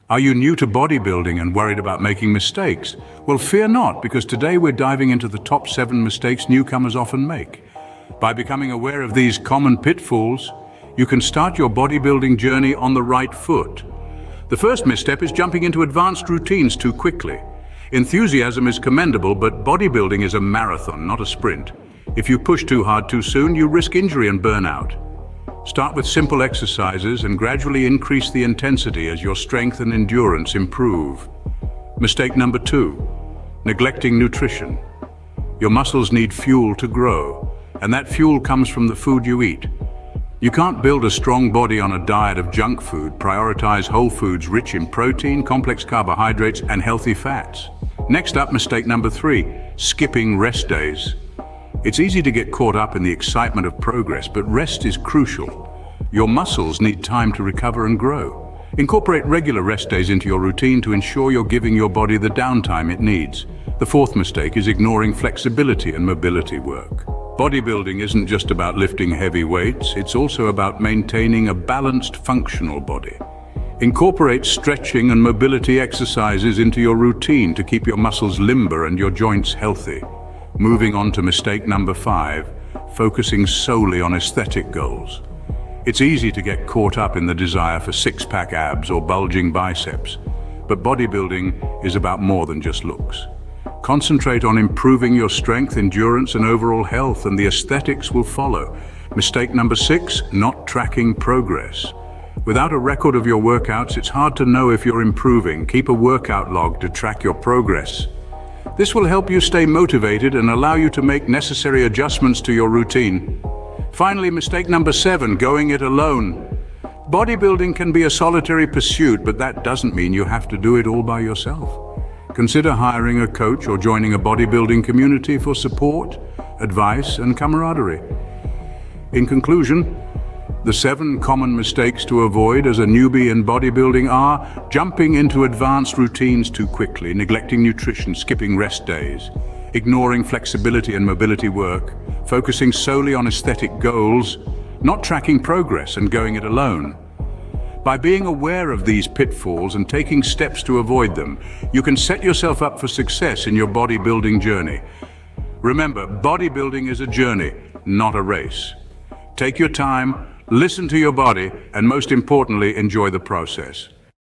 Are you new to bodybuilding and worried about making mistakes? Well, fear not, because today we're diving into the top 7 mistakes newcomers often make. By becoming aware of these common pitfalls, you can start your bodybuilding journey on the right foot. The first misstep is jumping into advanced routines too quickly. Enthusiasm is commendable, but bodybuilding is a marathon, not a sprint. If you push too hard too soon, you risk injury and burnout. Start with simple exercises and gradually increase the intensity as your strength and endurance improve. Mistake number 2, neglecting nutrition. Your muscles need fuel to grow, and that fuel comes from the food you eat. You can't build a strong body on a diet of junk food. Prioritize whole foods rich in protein, complex carbohydrates, and healthy fats. Next up, mistake number 3, skipping rest days. It's easy to get caught up in the excitement of progress, but rest is crucial. Your muscles need time to recover and grow. Incorporate regular rest days into your routine to ensure you're giving your body the downtime it needs. The fourth mistake is ignoring flexibility and mobility work. Bodybuilding isn't just about lifting heavy weights, it's also about maintaining a balanced, functional body. Incorporate stretching and mobility exercises into your routine to keep your muscles limber and your joints healthy. Moving on to mistake number 5, focusing solely on aesthetic goals. It's easy to get caught up in the desire for six-pack abs or bulging biceps, but bodybuilding is about more than just looks. Concentrate on improving your strength, endurance, and overall health, and the aesthetics will follow. Mistake number 6, not tracking progress. Without a record of your workouts, it's hard to know if you're improving. Keep a workout log to track your progress. This will help you stay motivated and allow you to make necessary adjustments to your routine. Finally, mistake number 7, going it alone. Bodybuilding can be a solitary pursuit, but that doesn't mean you have to do it all by yourself. Consider hiring a coach or joining a bodybuilding community for support, advice, and camaraderie. In conclusion, the 7 common mistakes to avoid as a newbie in bodybuilding are jumping into advanced routines too quickly, neglecting nutrition, skipping rest days, ignoring flexibility and mobility work, focusing solely on aesthetic goals, not tracking progress and going it alone. By being aware of these pitfalls and taking steps to avoid them, you can set yourself up for success in your bodybuilding journey. Remember, bodybuilding is a journey, not a race. Take your time, listen to your body, and most importantly, enjoy the process.